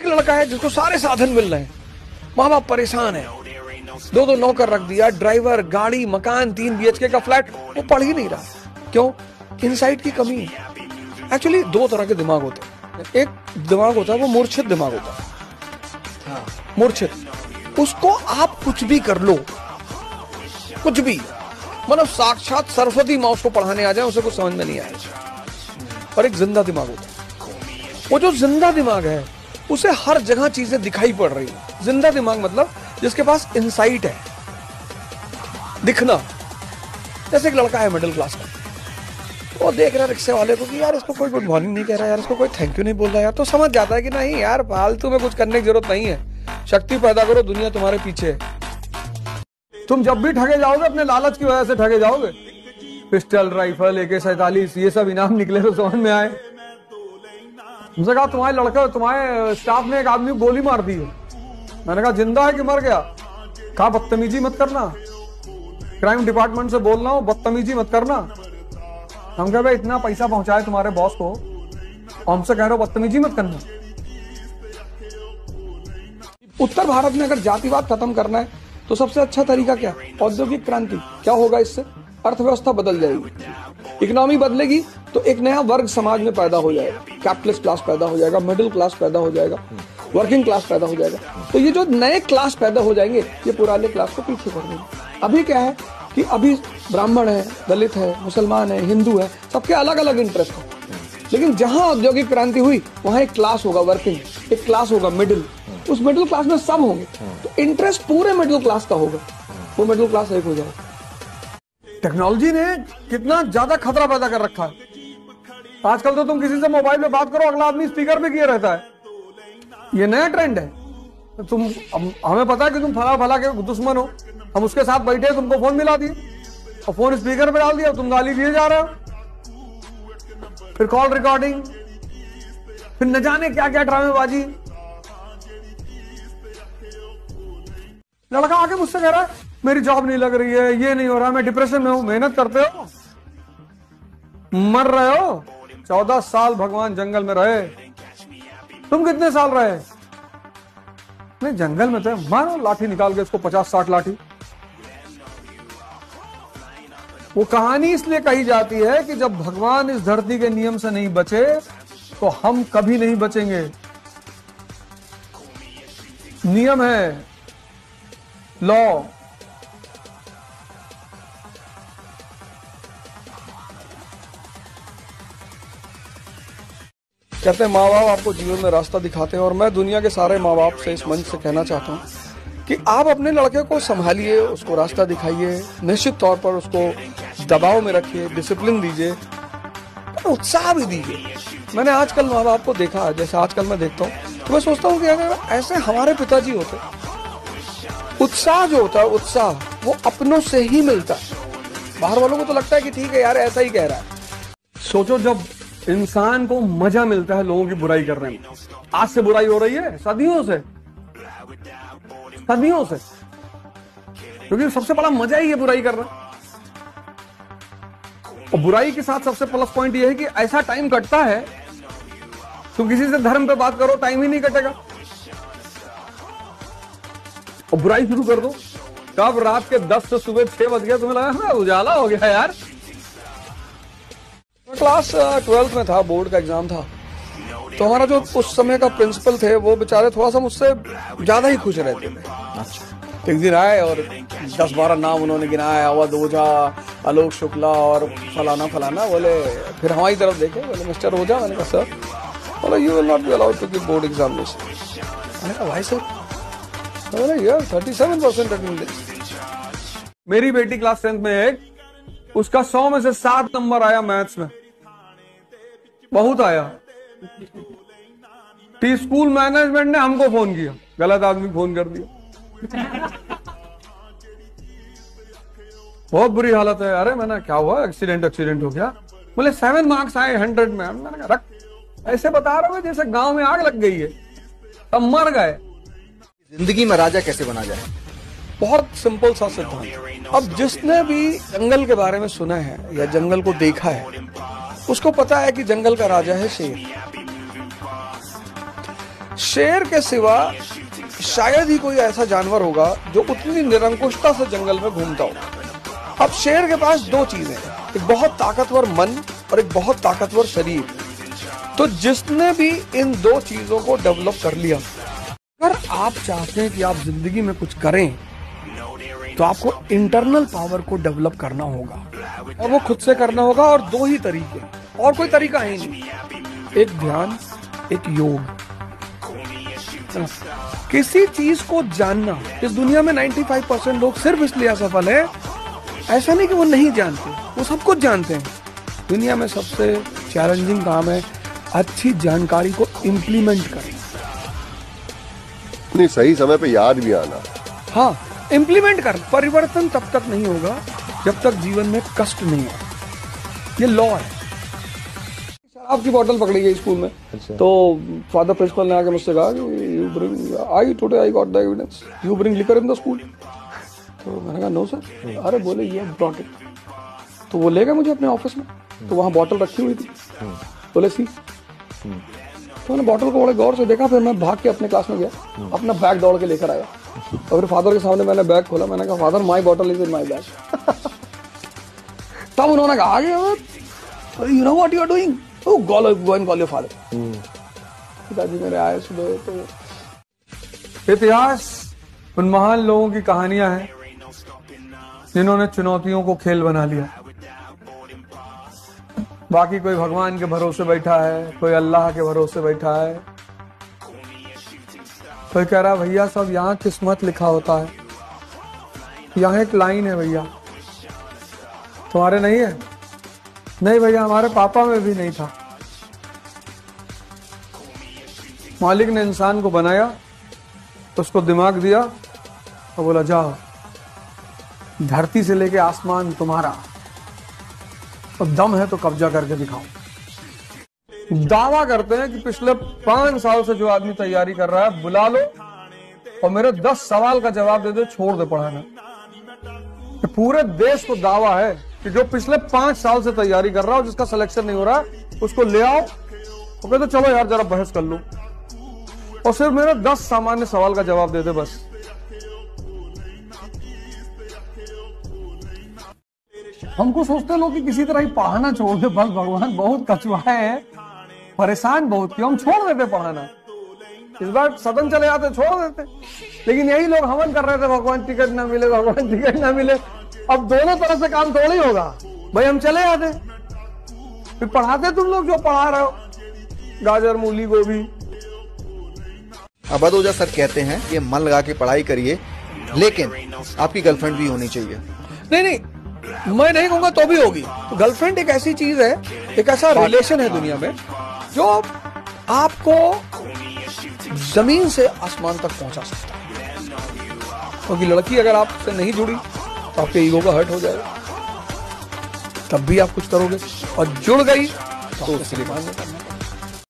एक लड़का है जिसको सारे साधन मिल रहे हैं, माँ बाप परेशान है, दो नौकर रख दिया, ड्राइवर, गाड़ी, मकान, 3 BHK का फ्लैट, वो पढ़ ही नहीं रहा। क्यों? इनसाइट की कमी है। एक्चुअली 2 तरह के दिमाग होते हैं। एक दिमाग होता है वो मूर्छित दिमाग होता है, मूर्छित, उसको आप कुछ भी कर लो, कुछ भी, मतलब साक्षात सरस्वती माँ उसको पढ़ाने आ जाए उसे कुछ समझ में नहीं आएगा। और एक जिंदा दिमाग होता है, वो जो जिंदा दिमाग है उसे हर जगह चीजें दिखाई पड़ रही है। जिंदा दिमाग मतलब जिसके पास इंसाइट है, दिखना। जैसे एक लड़का है मिडिल क्लास का, वो देख रहा है रिक्शे वाले को कि यार इसको कोई गुड मॉर्निंग नहीं कह रहा, यार इसको कोई थैंक यू नहीं बोल रहा, यार तो समझ जाता है कि नहीं यार फालतू में कुछ करने की जरूरत नहीं है, शक्ति पैदा करो, दुनिया तुम्हारे पीछे है। तुम जब भी ठगे जाओगे अपने लालच की वजह से ठगे जाओगे। पिस्टल, राइफल, AK-47 ये सब इनाम निकले तो समझ में आए। मुझसे कहा तुम्हारे लड़का, तुम्हारे स्टाफ ने एक आदमी को गोली मार दी है। मैंने कहा जिंदा है कि मर गया? कहा बदतमीजी मत करना, क्राइम डिपार्टमेंट से बोल रहा हूं, बदतमीजी मत करना। हम कह भाई इतना पैसा पहुंचाए तुम्हारे बॉस को, हमसे कह रहे हो बदतमीजी मत करना। उत्तर भारत में अगर जातिवाद खत्म करना है तो सबसे अच्छा तरीका क्या? औद्योगिक क्रांति। क्या होगा इससे? अर्थव्यवस्था बदल जाएगी, इकोनॉमी बदलेगी तो एक नया वर्ग समाज में पैदा हो जाएगा, कैपिटलिस्ट क्लास पैदा हो जाएगा, मिडिल क्लास पैदा हो जाएगा, वर्किंग क्लास पैदा हो जाएगा। तो ये जो नए क्लास पैदा हो जाएंगे ये पुराने क्लास को पीछे कर देंगे। अभी क्या है कि अभी ब्राह्मण है, दलित है, मुसलमान है, हिंदू है, सबके अलग अलग इंटरेस्ट है। लेकिन जहां औद्योगिक क्रांति हुई वहां एक क्लास होगा वर्किंग, एक क्लास होगा मिडिल, उस मिडिल क्लास में सब होंगे, तो इंटरेस्ट पूरे मिडिल क्लास का होगा, वो मिडिल क्लास एक हो जाएगा। टेक्नोलॉजी ने कितना ज्यादा खतरा पैदा कर रखा है। आजकल तो तुम किसी से मोबाइल में बात करो, अगला आदमी स्पीकर पे किए रहता है। ये नया ट्रेंड है। तुम, हमें पता है कि तुम फला के दुश्मन हो, हम उसके साथ बैठे, तुमको फोन मिला दिए और फोन स्पीकर पे डाल दिया, तुम गाली दिए जा रहे हो, फिर कॉल रिकॉर्डिंग, फिर न जाने क्या क्या ड्रामेबाजी। लड़का आके मुझसे कह रहा है मेरी जॉब नहीं लग रही है, ये नहीं हो रहा, मैं डिप्रेशन में हूं। मेहनत करते हो, मर रहे हो। 14 साल भगवान जंगल में रहे, तुम कितने साल रहे? नहीं जंगल में थे, मारो लाठी निकाल के इसको 50-60 लाठी। वो कहानी इसलिए कही जाती है कि जब भगवान इस धरती के नियम से नहीं बचे तो हम कभी नहीं बचेंगे। नियम है, लॉ। कहते हैं माँ बाप आपको जीवन में रास्ता दिखाते हैं, और मैं दुनिया के सारे माँ बाप से इस मंच से कहना चाहता हूँ कि आप अपने लड़के को संभालिए, उसको रास्ता दिखाइए, निश्चित तौर पर उसको दबाव में रखिए, डिसिप्लिन दीजिए, उत्साह भी दीजिए। मैंने आजकल माँ बाप को देखा, जैसे आजकल मैं देखता हूँ, तो मैं सोचता हूँ कि अगर ऐसे हमारे पिताजी होते, उत्साह जो होता है, उत्साह वो अपनों से ही मिलता है। बाहर वालों को तो लगता है कि ठीक है यार ऐसा ही कह रहा है। सोचो जब इंसान को मजा मिलता है लोगों की बुराई करने में। आज से बुराई हो रही है, सदियों से, सदियों से, क्योंकि सबसे बड़ा मजा ही है बुराई करना। और बुराई के साथ सबसे प्लस पॉइंट ये है कि ऐसा टाइम कटता है, तुम किसी से धर्म पे बात करो टाइम ही नहीं कटेगा, और बुराई शुरू कर दो, कब रात के 10 से सुबह 6 बज गया तुम्हें लगा उजाला हो गया यार। क्लास 12th में था, बोर्ड का एग्जाम था, तो हमारा जो उस समय का प्रिंसिपल थे वो बेचारे थोड़ा सा मुझसे ज्यादा ही खुश रहते थे। तो एक दिन आए और 10-12 नाम उन्होंने गिनाया, अवध ओझा, आलोक शुक्ला और फलाना फलाना। बोले, फिर हमारी तरफ देखे, बोले मिस्टर ओझा। मैंने कहा सर, बोले you will not be allowed to give board examination. मैंने कहा भाई सर? बोले यार 37% अटेंडेंस। मेरी बेटी क्लास 10th में है, उसका 100 में से 7 नंबर आया मैथ्स में, बहुत आया। स्कूल मैनेजमेंट ने हमको फोन किया, गलत आदमी फोन कर दिया। बहुत बुरी हालत है। अरे मैंने क्या हुआ, एक्सीडेंट हो गया? बोले 7 मार्क्स आए 100 में। मैंने कहा रख, ऐसे बता रहे हो जैसे गांव में आग लग गई है, तब मर गए। जिंदगी में राजा कैसे बना जाए? बहुत सिंपल सा सिद्धांत। अब जिसने भी जंगल के बारे में सुना है या जंगल को देखा है, उसको पता है कि जंगल का राजा है शेर। शेर के सिवा शायद ही कोई ऐसा जानवर होगा जो उतनी निरंकुशता से जंगल में घूमता हो। अब शेर के पास दो चीजें हैं, एक बहुत ताकतवर मन और एक बहुत ताकतवर शरीर। तो जिसने भी इन दो चीजों को डेवलप कर लिया, अगर आप चाहते हैं कि आप जिंदगी में कुछ करें तो आपको इंटरनल पावर को डेवलप करना होगा, और वो खुद से करना होगा। और दो ही तरीके, और कोई तरीका है नहीं, एक ध्यान, एक योग। किसी चीज को जानना, इस दुनिया में 95% लोग सिर्फ इसलिए असफल है, ऐसा नहीं कि वो नहीं जानते, वो सब कुछ जानते हैं। दुनिया में सबसे चैलेंजिंग काम है अच्छी जानकारी को इम्प्लीमेंट करना। नहीं, सही समय पे याद भी आना। हाँ, इम्प्लीमेंट कर। परिवर्तन तब तक नहीं होगा जब तक जीवन में कष्ट नहीं है, ये लॉ है। शराब की बोतल पकड़ी गई स्कूल में। अच्छा। तो फादर प्रिंसिपल ने आके मुझसे कहा कि you bring, I today I got the evidence, you bring liquor in the school. तो मैंने कहा नो सर। अरे बोले ये ब्रॉट इट। तो वो ले गए मुझे अपने ऑफिस में, तो वहाँ बोतल रखी हुई थी। बोले सी। तो मैंने बोतल को बड़े गौर से देखा, फिर मैं भाग के अपने क्लास में गया, अपना बैग दौड़ के लेकर आया, और फिर फादर के सामने मैंने बैग खोला। मैंने कहा father my bottle is in my bag. तब उन्होंने कहा you know what you are doing, go and call your father. पिताजी मेरे आए सुबह। तो इतिहास उन महान लोगों की कहानियां हैं जिन्होंने चुनौतियों को खेल बना लिया। बाकी कोई भगवान के भरोसे बैठा है, कोई अल्लाह के भरोसे बैठा है, कोई कह रहा भैया सब यहाँ किस्मत लिखा होता है। यहाँ एक लाइन है भैया, तुम्हारे नहीं है? नहीं भैया, हमारे पापा में भी नहीं था। मालिक ने इंसान को बनाया, उसको दिमाग दिया और बोला जाओ धरती से लेके आसमान तुम्हारा, तो दम है तो कब्जा करके दिखाओ। दावा करते हैं कि पिछले 5 साल से जो आदमी तैयारी कर रहा है बुला लो और मेरे 10 सवाल का जवाब दे दे, छोड़ दे पढ़ाना। पूरे देश को दावा है कि जो पिछले 5 साल से तैयारी कर रहा हो, जिसका सिलेक्शन नहीं हो रहा, उसको ले आओ। वो कहते चलो यार जरा बहस कर लो, और सिर्फ मेरे 10 सामान्य सवाल का जवाब दे दे बस। हमको सोचते लोग कि किसी तरह ही पढ़ाना छोड़ दे, बस भगवान बहुत कचुआए हैं, परेशान बहुत किया, हम छोड़ देते पढ़ाना। इस बार सदन चले जाते, छोड़ देते। लेकिन यही लोग हवन कर रहे थे भगवान टिकट ना मिले, भगवान टिकट ना मिले। अब दोनों तरफ से काम थोड़ी होगा भाई, हम चले जाते, फिर पढ़ाते तुम लोग जो पढ़ा रहे हो, गाजर मूली गोभी। अभद ओझा सर कहते हैं ये मन लगा के पढ़ाई करिए, लेकिन आपकी गर्लफ्रेंड भी होनी चाहिए। नहीं नहीं, मैं नहीं कहूंगा तो भी होगी। तो गर्लफ्रेंड एक ऐसी चीज है, एक ऐसा रिलेशन है दुनिया में जो आपको जमीन से आसमान तक पहुंचा सकता है। क्योंकि लड़की अगर आपसे नहीं जुड़ी तो आपके ईगो का हर्ट हो जाएगा, तब भी आप कुछ करोगे, और जुड़ गई तो उसके लिए करना।